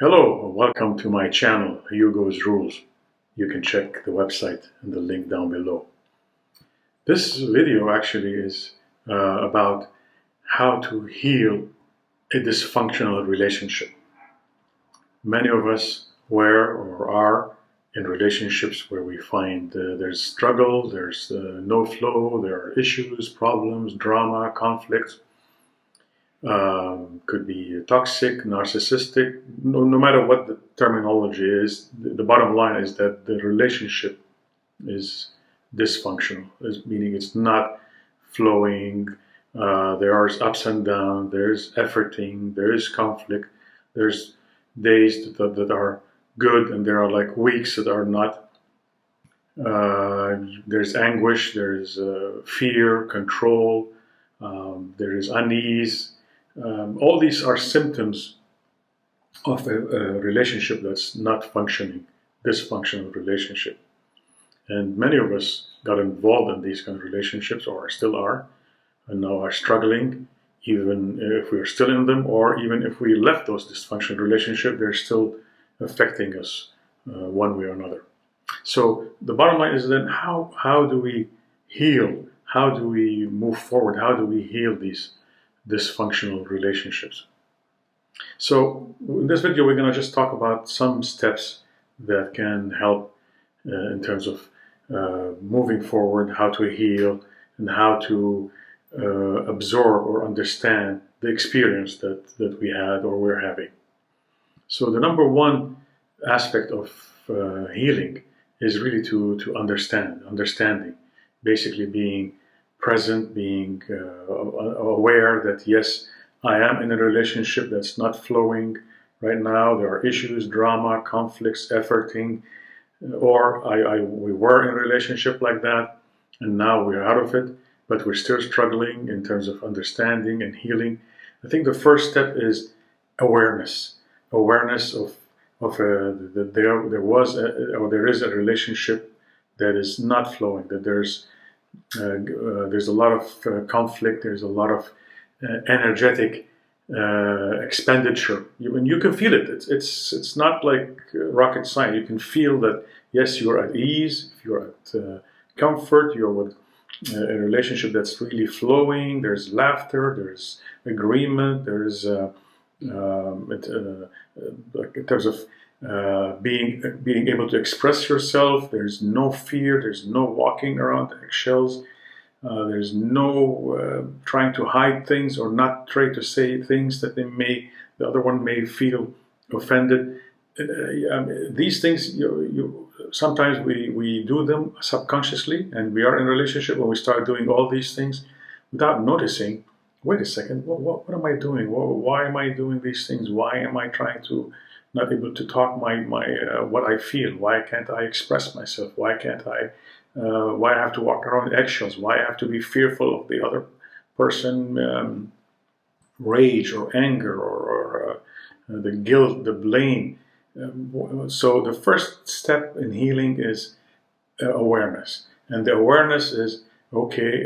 Hello, welcome to my channel, Hugo's Rules. You can check the website and the link down below. This video actually is about how to heal a dysfunctional relationship. Many of us were or are in relationships where we find there's struggle, there's no flow, there are issues, problems, drama, conflicts. Could be toxic, narcissistic, no matter what the terminology is, the bottom line is that the relationship is dysfunctional, meaning it's not flowing, there are ups and downs, there's efforting, there is conflict, there's days that are good and there are like weeks that are not. There's anguish, there's fear, control, there is unease. All these are symptoms of a relationship that's not functioning, dysfunctional relationship. And many of us got involved in these kind of relationships or still are, and now are struggling, even if we're still in them, or even if we left those dysfunctional relationships, they're still affecting us one way or another. So the bottom line is then how do we heal? How do we move forward? How do we heal these dysfunctional relationships? So in this video, we're going to just talk about some steps that can help in terms of moving forward, how to heal, and how to absorb or understand the experience that we had or we're having. So the number one aspect of healing is really to understanding, basically being present, being aware that yes, I am in a relationship that's not flowing right now. There are issues, drama, conflicts, efforting, or we were in a relationship like that and now we're out of it, but we're still struggling in terms of understanding and healing. I think the first step is awareness of that there was or there is a relationship that is not flowing, that there's a lot of conflict, there's a lot of energetic expenditure. You can feel it. It's not like rocket science. You can feel that yes, you're at ease, you're at comfort, you're with a relationship that's really flowing. There's laughter, there's agreement, there's like in terms of being able to express yourself. There's no fear. There's no walking around eggshells. There's no trying to hide things or not try to say things that the other one may feel offended. These things, sometimes we do them subconsciously, and we are in a relationship when we start doing all these things without noticing. Wait a second, what am I doing? Why am I doing these things? Why am I trying to not able to talk my what I feel? Why can't I express myself? Why can't I? Why I have to walk around eggshells? Why I have to be fearful of the other person, rage or anger or the guilt, the blame. So the first step in healing is awareness, and the awareness is okay.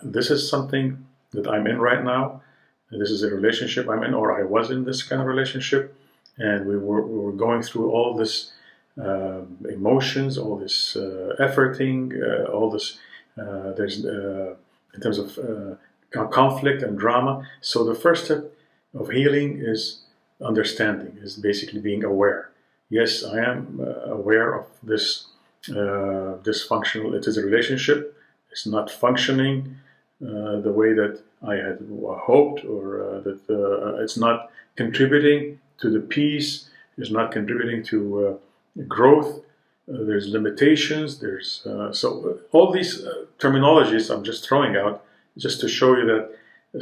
This is something that I'm in right now. This is a relationship I'm in, or I was in this kind of relationship, and we were going through all this emotions, all this efforting, all this there's in terms of conflict and drama. So the first step of healing is understanding, is basically being aware. Yes, I am aware of this dysfunctional. It is a relationship. It's not functioning the way that I had hoped, or that it's not contributing to the peace. It's not contributing to growth. There's limitations. There's so all these terminologies I'm just throwing out just to show you that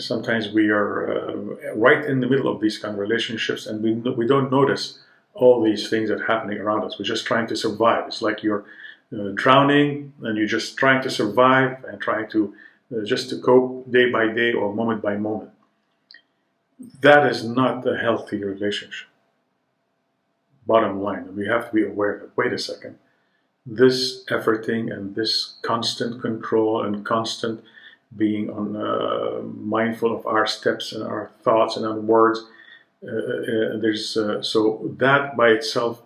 sometimes we are right in the middle of these kind of relationships, and we don't notice all these things that are happening around us. We're just trying to survive. It's like you're drowning and you're just trying to survive and trying to just to cope day by day or moment by moment. That is not a healthy relationship. Bottom line, we have to be aware that, wait a second, this efforting and this constant control and constant being on mindful of our steps and our thoughts and our words, There's so that by itself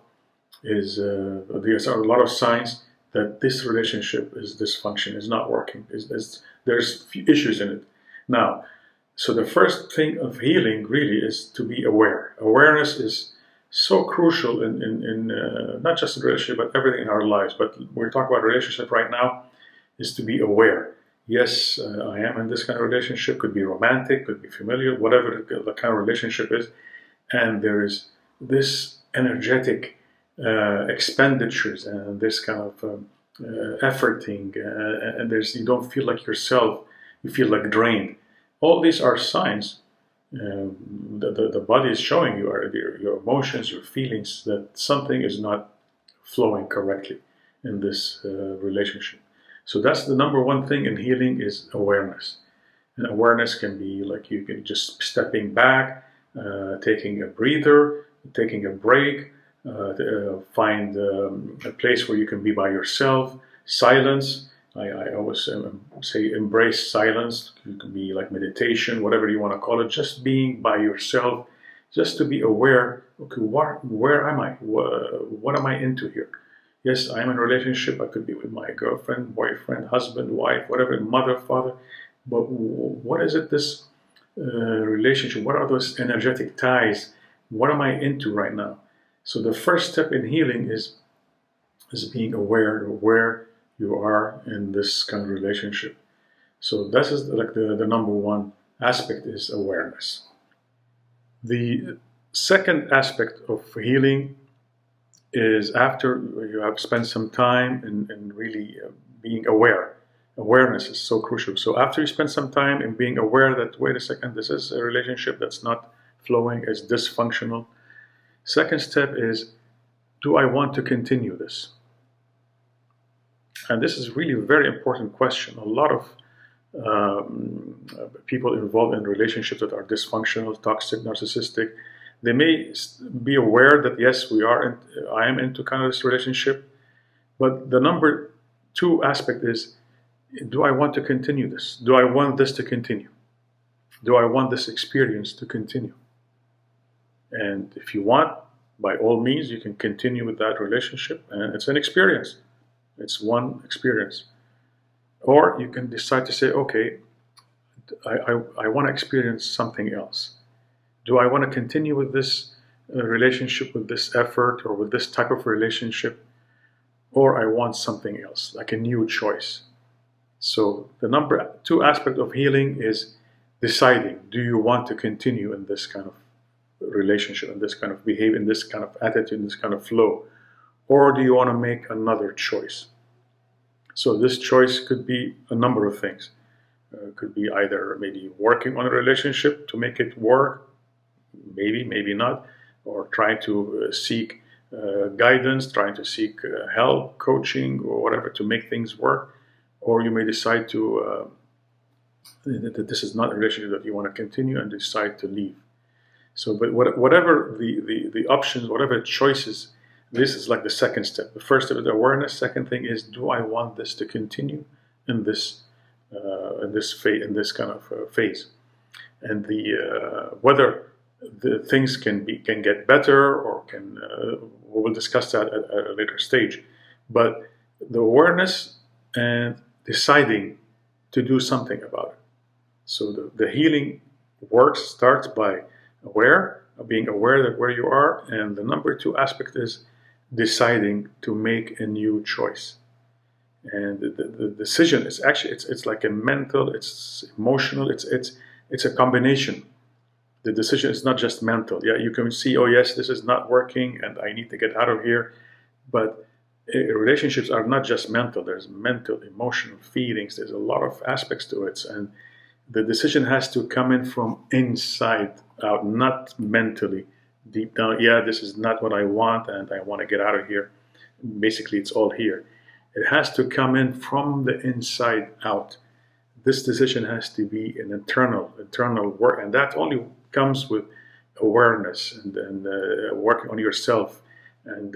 is there's a lot of signs that this relationship is dysfunction, is not working, there's issues in it. Now, so the first thing of healing really is to be aware. Awareness is so crucial in not just in relationship but everything in our lives. But we're talking about relationship right now, is to be aware. Yes, I am in this kind of relationship. Could be romantic, could be familial, whatever the kind of relationship is, and there is this energetic expenditures and this kind of efforting, and there's you don't feel like yourself. You feel like drained. All these are signs. The body is showing you your emotions, your feelings, that something is not flowing correctly in this relationship. So that's the number one thing in healing is awareness. And awareness can be like you can just stepping back, taking a breather, taking a break, find a place where you can be by yourself, silence. I always say embrace silence. It can be like meditation, whatever you want to call it, just being by yourself, just to be aware, okay, where am I? What am I into here? Yes, I'm in a relationship. I could be with my girlfriend, boyfriend, husband, wife, whatever, mother, father. But what is it, this relationship? What are those energetic ties? What am I into right now? So the first step in healing is being aware of where you are in this kind of relationship. So this is like the number one aspect is awareness. The second aspect of healing is after you have spent some time in really being aware. Awareness is so crucial. So after you spend some time in being aware that, wait a second, this is a relationship that's not flowing, is dysfunctional. Second step is, do I want to continue this? And this is really a very important question. A lot of people involved in relationships that are dysfunctional, toxic, narcissistic, they may be aware that yes, I am into kind of this relationship, but the number two aspect is, do I want to continue this? Do I want this to continue? Do I want this experience to continue? And if you want, by all means, you can continue with that relationship, and it's an experience. It's one experience. Or you can decide to say, okay, I want to experience something else. Do I want to continue with this relationship, with this effort, or with this type of relationship? Or I want something else, like a new choice. So the number two aspect of healing is deciding, do you want to continue in this kind of relationship, in this kind of behavior, in this kind of attitude, in this kind of flow? Or do you want to make another choice? So this choice could be a number of things. Could be either maybe working on a relationship to make it work, maybe not, or trying to seek guidance, trying to seek help, coaching, or whatever to make things work. Or you may decide to that this is not a relationship that you want to continue and decide to leave. So, but whatever the options, whatever choices, this is like the second step. The first step is awareness. Second thing is, do I want this to continue in this phase, in this kind of phase, and whether the things can get better or can we will discuss that at a later stage. But the awareness and deciding to do something about it. So the healing work starts by being aware that where you are, and the number two aspect is deciding to make a new choice. And the decision is actually it's like a mental, it's emotional, it's a combination. The decision is not just mental. Yeah, you can see, oh yes, this is not working and I need to get out of here. But relationships are not just mental. There's mental, emotional, feelings. There's a lot of aspects to it. And the decision has to come in from inside out, not mentally, deep down. Yeah, this is not what I want and I want to get out of here. Basically, it's all here. It has to come in from the inside out. This decision has to be an internal work, and that only comes with awareness and working on yourself and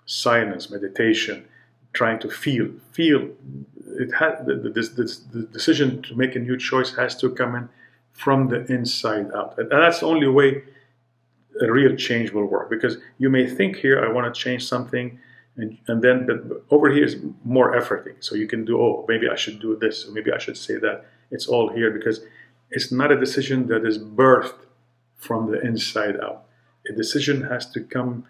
silence, meditation, trying to feel. It the decision to make a new choice has to come in from the inside out, and that's the only way a real change will work. Because you may think here, I want to change something, and then but over here is more efforting. So you can do, oh, maybe I should do this, or maybe I should say that. It's all here because it's not a decision that is birthed from the inside out. A decision has to come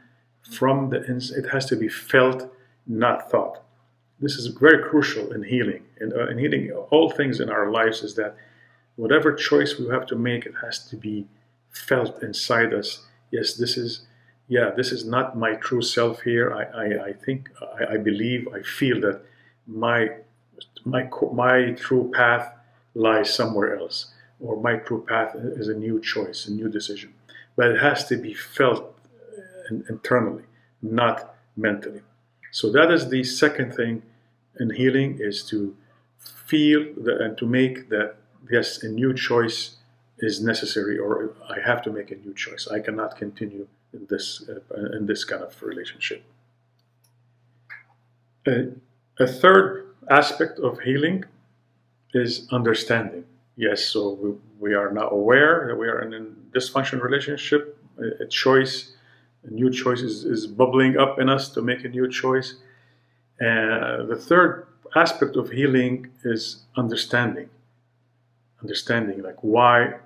from the inside. It has to be felt, not thought. This is very crucial in healing. In healing all things in our lives is that whatever choice we have to make, it has to be felt inside us. Yes, this is not my true self here. I think, I believe, I feel that my true path lies somewhere else, or my true path is a new choice, a new decision. But it has to be felt internally, not mentally. So that is the second thing in healing, is to feel and to make that, yes, a new choice is necessary, or I have to make a new choice. I cannot continue in this kind of relationship. A third aspect of healing is understanding. Yes, so we are now aware that we are in a dysfunctional relationship. A new choice is bubbling up in us to make a new choice. And the third aspect of healing is understanding. Understanding, like, why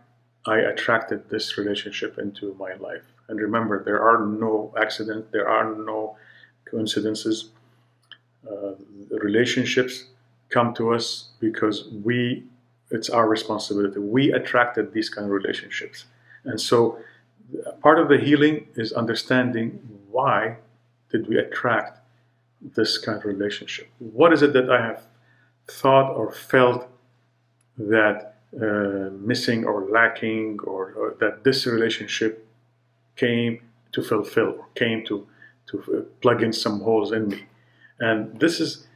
I attracted this relationship into my life. And remember, there are no accidents, there are no coincidences. Relationships come to us because it's our responsibility. We attracted these kind of relationships. And so part of the healing is understanding, why did we attract this kind of relationship? What is it that I have thought or felt that missing or lacking, or that this relationship came to fulfill, or came to plug in some holes in me? And this is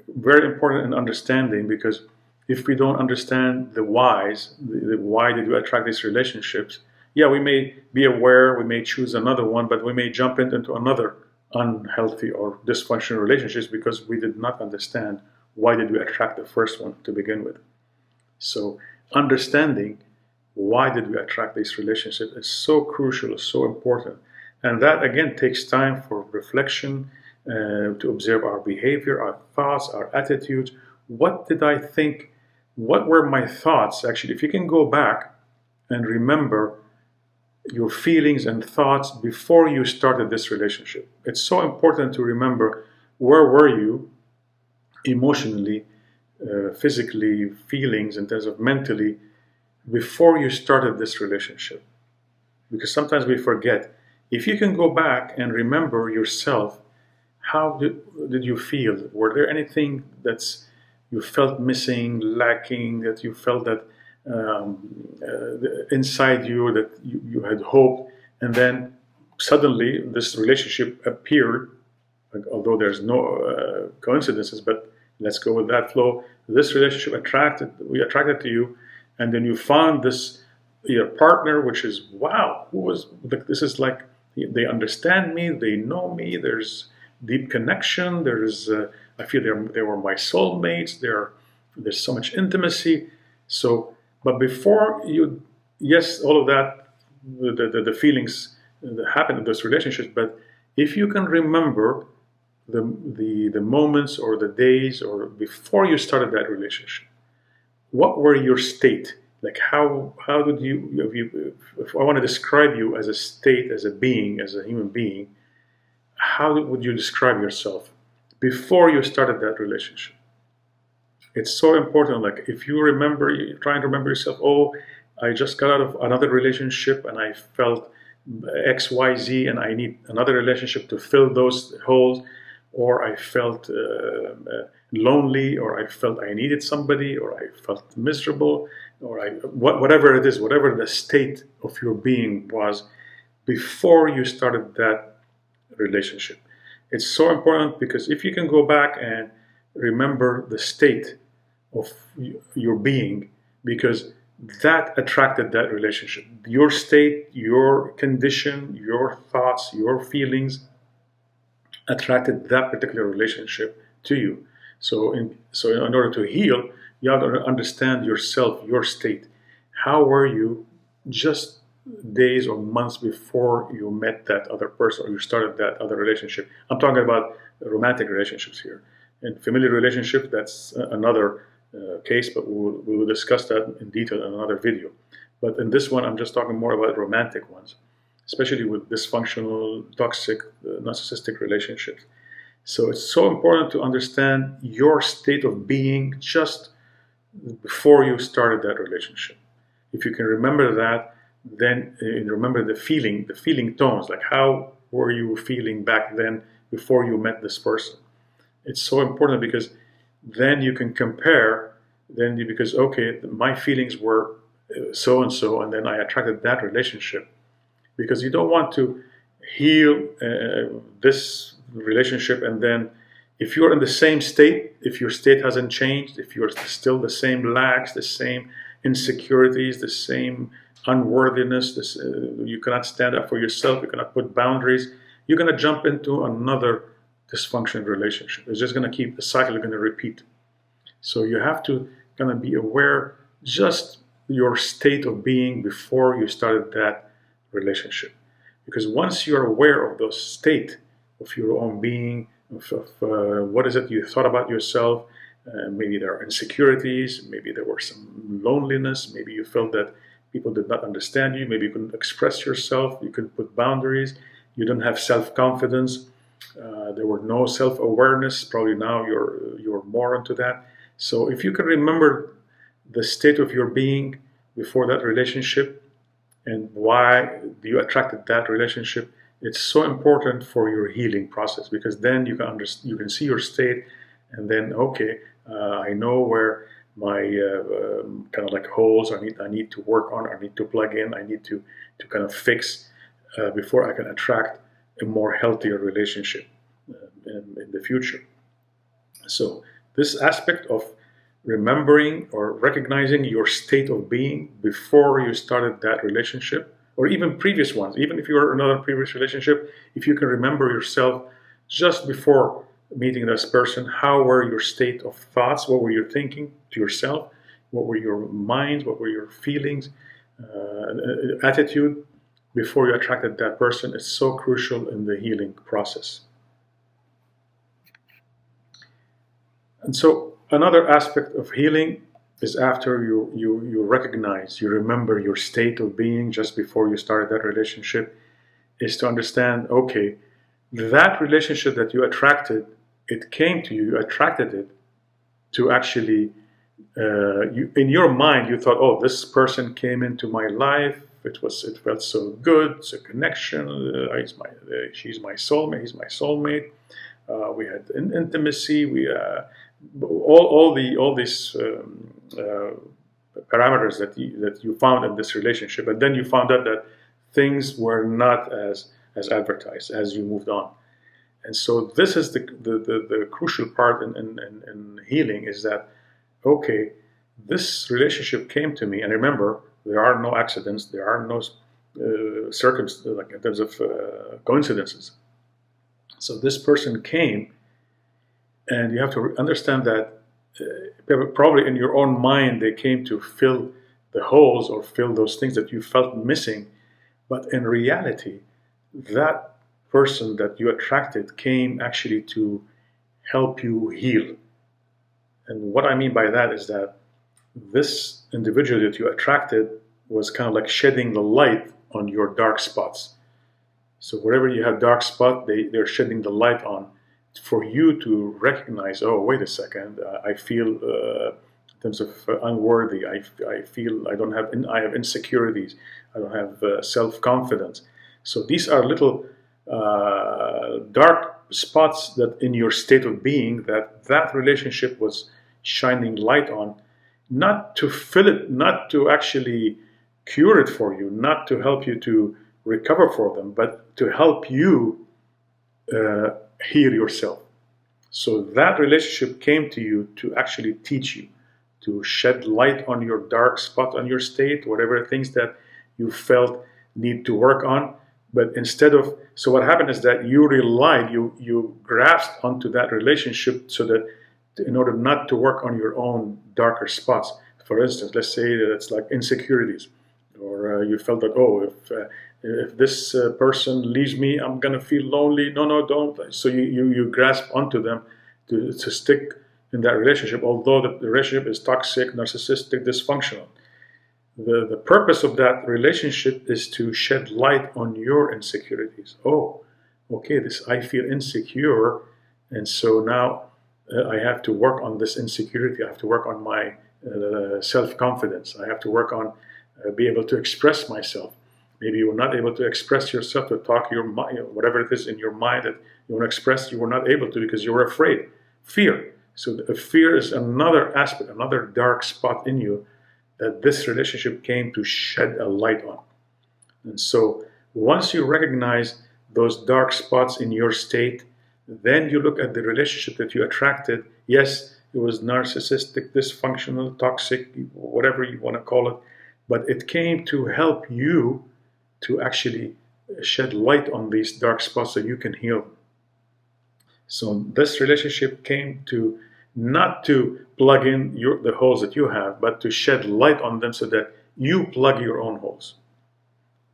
very important in understanding, because if we don't understand the whys, why did we attract these relationships, yeah, we may be aware, we may choose another one, but we may jump into another unhealthy or dysfunctional relationships because we did not understand why did we attract the first one to begin with. So understanding why did we attract these relationships is so crucial, is so important. And that, again, takes time for reflection, to observe our behavior, our thoughts, our attitudes. What did I think? What were my thoughts? Actually, if you can go back and remember your feelings and thoughts before you started this relationship. It's so important to remember, where were you emotionally, physically, feelings, in terms of mentally, before you started this relationship. Because sometimes we forget. If you can go back and remember yourself, how did you feel? Were there anything that's you felt missing, lacking, that you felt that inside you, that you had hoped, and then suddenly this relationship appeared, although there's no coincidences, but let's go with that flow. This relationship we attracted to you, and then you found your partner, which is, wow, this is like, they understand me, they know me, there's deep connection, I feel they were my soulmates, there's so much intimacy. So, but before you, yes, all of that, the feelings that happen in those relationships, but if you can remember the moments or the days or before you started that relationship, what were your state? Like, how did if I want to describe you as a state, as a being, as a human being, how would you describe yourself before you started that relationship? It's so important. Like, if you remember, you're trying to remember yourself, oh, I just got out of another relationship and I felt X, Y, Z, and I need another relationship to fill those holes, or I felt lonely, or I felt I needed somebody, or I felt miserable, or whatever it is, whatever the state of your being was before you started that relationship. It's so important, because if you can go back and remember the state of your being, because that attracted that relationship. Your state, your condition, your thoughts, your feelings attracted that particular relationship to you. So in order to heal, you have to understand yourself, your state. How were you just days or months before you met that other person or you started that other relationship. I'm talking about romantic relationships here. In familiar relationships, that's another case, but we will discuss that in detail in another video. But in this one, I'm just talking more about romantic ones, especially with dysfunctional, toxic, narcissistic relationships. So it's so important to understand your state of being just before you started that relationship. If you can remember that, then remember the feeling tones, like how were you feeling back then before you met this person. It's so important because then you can compare, because okay, my feelings were so and so, and then I attracted that relationship. Because you don't want to heal this relationship, and then if you're in the same state, if your state hasn't changed, if you're still the same lacks, the same insecurities, the same unworthiness, you cannot stand up for yourself, you cannot put boundaries, you're going to jump into another dysfunctional relationship. It's just going to keep the cycle going to repeat. So you have to kind of be aware just your state of being before you started that relationship. Because once you're aware of the state of your own being, of what is it you thought about yourself, maybe there are insecurities, maybe there were some loneliness, maybe you felt that people did not understand you, maybe you couldn't express yourself, you couldn't put boundaries, you didn't have self-confidence, there were no self-awareness, probably now you're more into that. So if you can remember the state of your being before that relationship and why you attracted that relationship, it's so important for your healing process, because then you can see your state, and then okay, I know where my kind of like holes I need to work on, I need to plug in, I need to kind of fix before I can attract a more healthier relationship in the future. So this aspect of remembering or recognizing your state of being before you started that relationship, or even previous ones, even if you were in another previous relationship, if you can remember yourself just before meeting this person, how were your state of thoughts, what were you thinking to yourself, what were your minds, what were your feelings, attitude before you attracted that person, is so crucial in the healing process. And so another aspect of healing is after you recognize, you remember your state of being just before you started that relationship, is to understand, okay, that relationship that you attracted, it came to you, you attracted it to actually, in your mind, you thought, oh, this person came into my life, it felt so good, it's a connection, she's my soulmate, he's my soulmate, we had intimacy, all these parameters that you found in this relationship, and then you found out that things were not as advertised as you moved on. And so this is the crucial part in healing, is that, okay, this relationship came to me, and remember, there are no accidents, there are no circumstances, like in terms of coincidences. So this person came, and you have to understand that probably in your own mind they came to fill the holes or fill those things that you felt missing. But in reality, that person that you attracted came actually to help you heal. And what I mean by that is that this individual that you attracted was kind of like shedding the light on your dark spots. So wherever you have dark spot, they're shedding the light on, for you to recognize, oh, wait a second, I feel in terms of unworthy, I feel I have insecurities, I don't have self-confidence. So these are little dark spots that in your state of being that relationship was shining light on, not to fill it, not to actually cure it for you, not to help you to recover for them, but to help you heal yourself. So that relationship came to you to actually teach you, to shed light on your dark spot, on your state, whatever things that you felt need to work on. But instead of, so what happened is that you relied, you grasped onto that relationship so that in order not to work on your own darker spots. For instance, let's say that it's like insecurities. or you felt that, if this person leaves me, I'm gonna feel lonely. No, no, don't. So you grasp onto them to stick in that relationship, although the relationship is toxic, narcissistic, dysfunctional. The purpose of that relationship is to shed light on your insecurities. Oh, okay, this I feel insecure, and so now I have to work on this insecurity. I have to work on my self-confidence. I have to work on be able to express myself. Maybe you were not able to express yourself, to talk your mind, whatever it is in your mind that you want to express. You were not able to because you were afraid. Fear. So fear is another aspect, another dark spot in you that this relationship came to shed a light on. And so once you recognize those dark spots in your state, then you look at the relationship that you attracted. Yes, it was narcissistic, dysfunctional, toxic, whatever you want to call it, but it came to help you to actually shed light on these dark spots so you can heal them. So this relationship came to not to plug in the holes that you have, but to shed light on them so that you plug your own holes.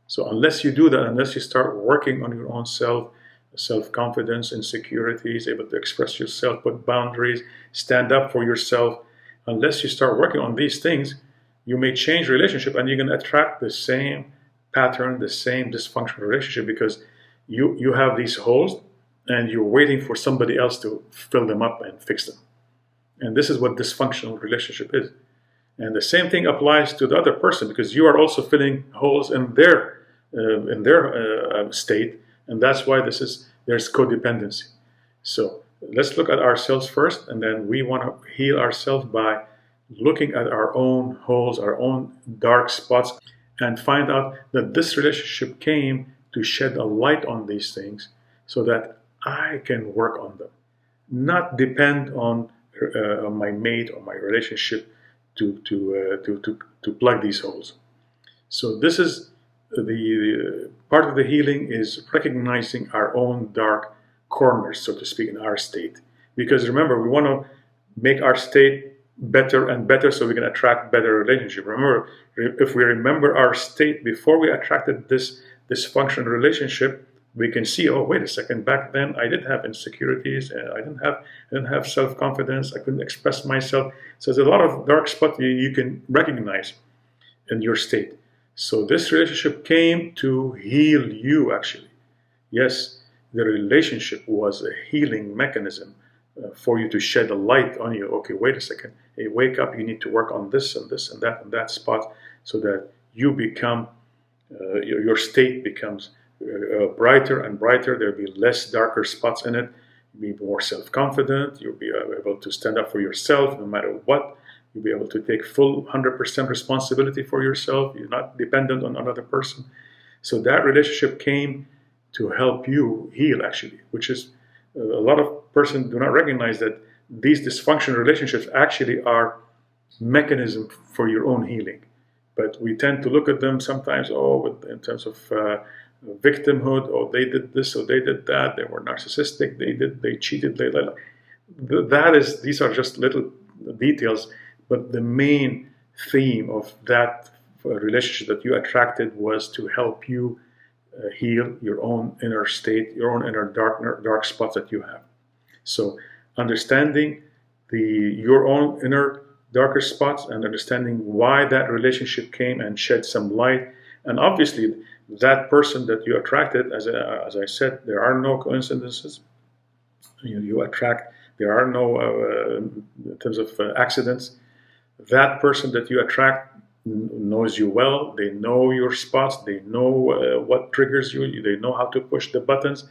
So unless you do that, unless you start working on your own self-confidence, insecurities, able to express yourself, put boundaries, stand up for yourself, unless you start working on these things, you may change relationship and you're going to attract the same pattern, the same dysfunctional relationship, because you have these holes and you're waiting for somebody else to fill them up and fix them. And this is what dysfunctional relationship is. And the same thing applies to the other person, because you are also filling holes in their state, and that's why there's codependency. So let's look at ourselves first, and then we want to heal ourselves by looking at our own holes, our own dark spots, and find out that this relationship came to shed a light on these things so that I can work on them, not depend on my mate or my relationship to plug these holes. So this is the part of the healing, is recognizing our own dark corners, so to speak, in our state. Because remember, we want to make our state better and better so we can attract better relationship. Remember, if we remember our state before we attracted this dysfunctional relationship, we can see, oh, wait a second, back then I did have insecurities, and I didn't have self-confidence, I couldn't express myself. So there's a lot of dark spots you can recognize in your state. So this relationship came to heal you, actually. Yes, the relationship was a healing mechanism for you to shed a light on you. Okay, wait a second. Hey, wake up. You need to work on this and this and that spot so that you become, your state becomes brighter and brighter. There'll be less darker spots in it. You'll be more self-confident. You'll be able to stand up for yourself no matter what. You'll be able to take full 100% responsibility for yourself. You're not dependent on another person. So that relationship came to help you heal, actually, which is a lot of persons do not recognize that these dysfunctional relationships actually are mechanism for your own healing. But we tend to look at them sometimes, in terms of victimhood, or they did this, or they did that, they were narcissistic, they cheated, these are just little details. But the main theme of that relationship that you attracted was to help you heal your own inner state, your own inner dark spots that you have. So understanding your own inner darker spots and understanding why that relationship came and shed some light. And obviously that person that you attracted, as I said, there are no coincidences. You attract, there are no, in terms of accidents. That person that you attract knows you well. They know your spots. They know what triggers you. They know how to push the buttons,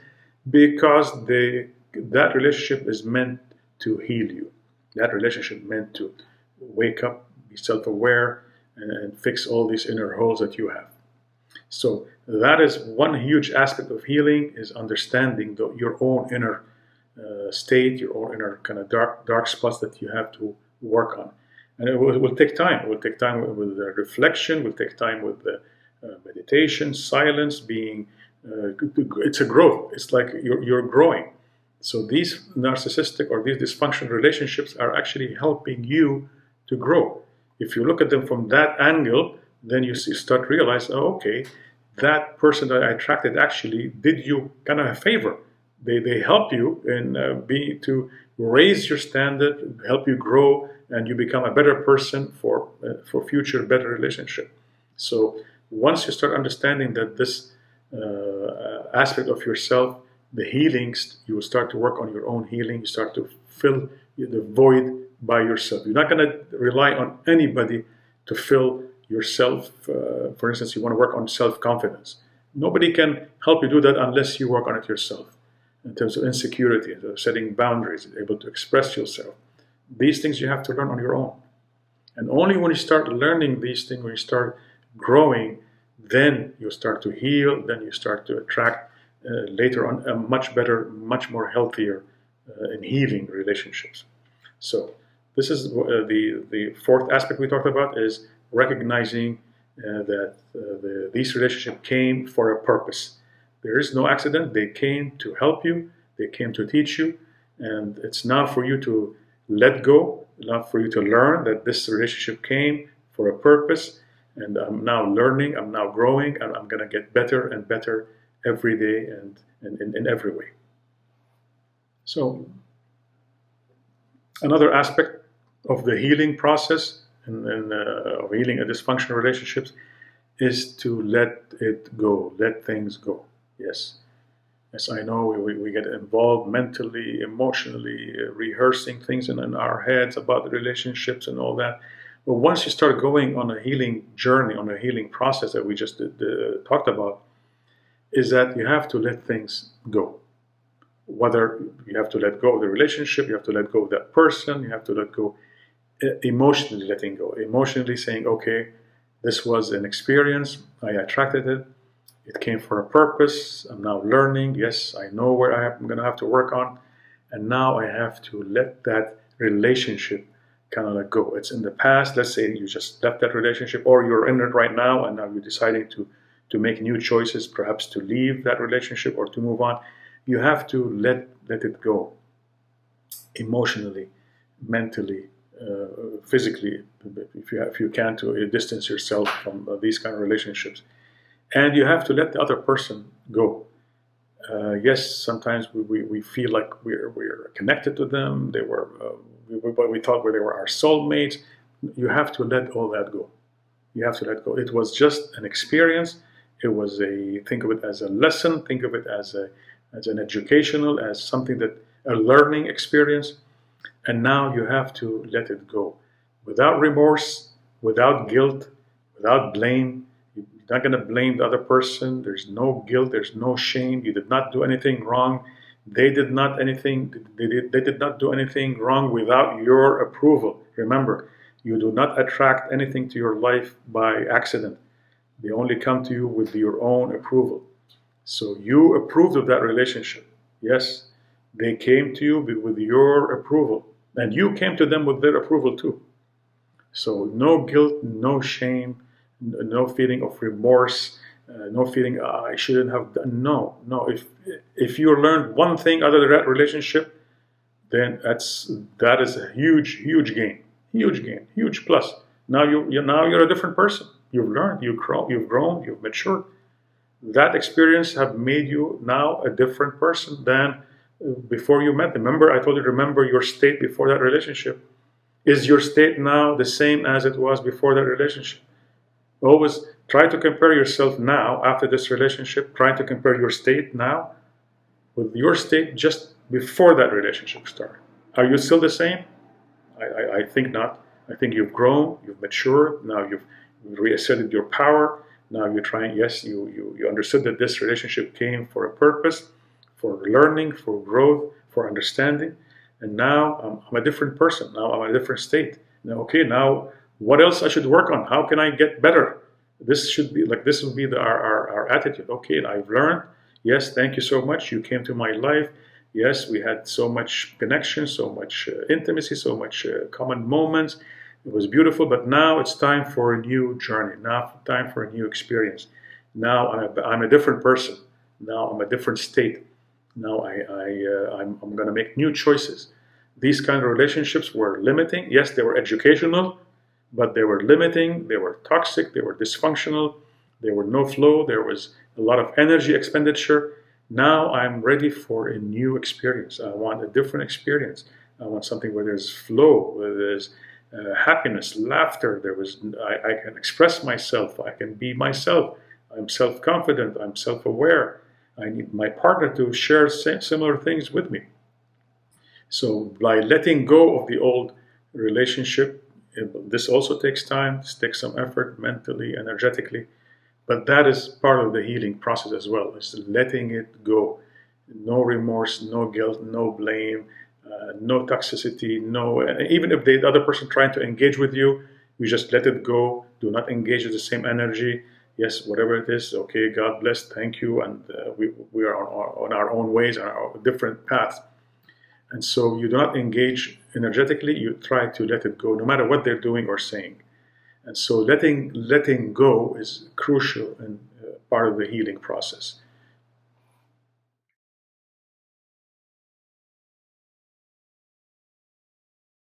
because that relationship is meant to heal you. That relationship meant to wake up, be self-aware, and fix all these inner holes that you have. So that is one huge aspect of healing, is understanding your own inner state, your own inner kind of dark spots that you have to work on. And it will take time. It will take time with reflection. It will take time with meditation, silence, being. It's a growth. It's like you're growing. So these narcissistic or these dysfunctional relationships are actually helping you to grow. If you look at them from that angle, then you start to realize, oh, okay, that person that I attracted actually did you kind of a favor. They help you in to raise your standard, help you grow, and you become a better person for future better relationship. So once you start understanding that this aspect of yourself, the healings, you will start to work on your own healing. You start to fill the void by yourself. You're not going to rely on anybody to fill yourself. For instance, you want to work on self-confidence. Nobody can help you do that unless you work on it yourself. In terms of insecurity, setting boundaries, able to express yourself. These things you have to learn on your own. And only when you start learning these things, when you start growing, then you start to heal, then you start to attract later on a much better, much more healthier and healing relationships. So this is the fourth aspect we talked about, is recognizing that these relationships came for a purpose. There is no accident. They came to help you. They came to teach you. And it's now for you to let go, not for you to learn that this relationship came for a purpose. And I'm now learning, I'm now growing, and I'm going to get better and better every day and in every way. So another aspect of the healing process and of healing a dysfunctional relationships is to let it go, let things go. Yes. Yes, I know we get involved mentally, emotionally, rehearsing things in our heads about the relationships and all that. But once you start going on a healing journey, on a healing process that we just talked about, is that you have to let things go. Whether you have to let go of the relationship, you have to let go of that person, you have to let go, emotionally letting go, emotionally saying, okay, this was an experience, I attracted it, it came for a purpose, I'm now learning, yes, I know where I'm going to have to work on, and now I have to let that relationship kind of let go. It's in the past. Let's say you just left that relationship, or you're in it right now, and now you're deciding to make new choices, perhaps to leave that relationship or to move on. You have to let it go, emotionally, mentally, physically, if you can, to distance yourself from these kind of relationships. And you have to let the other person go. Yes, sometimes we feel like we're connected to them. They were we thought they were our soulmates. You have to let all that go. You have to let go. It was just an experience. It was think of it as a lesson. Think of it as an educational, as something a learning experience. And now you have to let it go, without remorse, without guilt, without blame. You're not going to blame the other person. There's no guilt. There's no shame. You did not do anything wrong. They did not do anything wrong without your approval. Remember, you do not attract anything to your life by accident. They only come to you with your own approval. So you approved of that relationship. Yes, they came to you with your approval. And you came to them with their approval too. So no guilt, no shame, no feeling of remorse, no feeling I shouldn't have done. No. If you learned one thing out of that relationship, then that is a huge gain, huge plus. Now you're a different person. You've learned, you've grown, you've matured. That experience have made you now a different person than before you met them. Remember, I told you, remember your state before that relationship. Is your state now the same as it was before that relationship? Always try to compare yourself now after this relationship. Try to compare your state now with your state just before that relationship started. Are you still the same? I think not. I think you've grown, you've matured. Now you've reasserted your power. Now you're trying. Yes, you understood that this relationship came for a purpose, for learning, for growth, for understanding. And now I'm a different person. Now I'm in a different state. Now, okay, now what else I should work on? How can I get better? This should be like, this will be our attitude. Okay, I've learned. Yes, thank you so much. You came to my life. Yes, we had so much connection, so much intimacy, so much common moments. It was beautiful, but now it's time for a new journey. Now time for a new experience. Now I'm a different person. Now I'm a different state. Now I'm going to make new choices. These kind of relationships were limiting. Yes, they were educational, but they were limiting, they were toxic, they were dysfunctional, there were no flow, there was a lot of energy expenditure. Now I'm ready for a new experience. I want a different experience. I want something where there's flow, where there's happiness, laughter. I can express myself. I can be myself. I'm self-confident. I'm self-aware. I need my partner to share similar things with me. So by letting go of the old relationship, this also takes time. This takes some effort mentally, energetically. But that is part of the healing process as well. Is letting it go. No remorse, no guilt, no blame, no toxicity, no. Even if the other person trying to engage with you, you just let it go. Do not engage with the same energy. Yes, whatever it is, okay. God bless, thank you, and we are on our own ways, on our different paths. And so you do not engage energetically. You try to let it go, no matter what they're doing or saying. And so letting go is crucial and part of the healing process.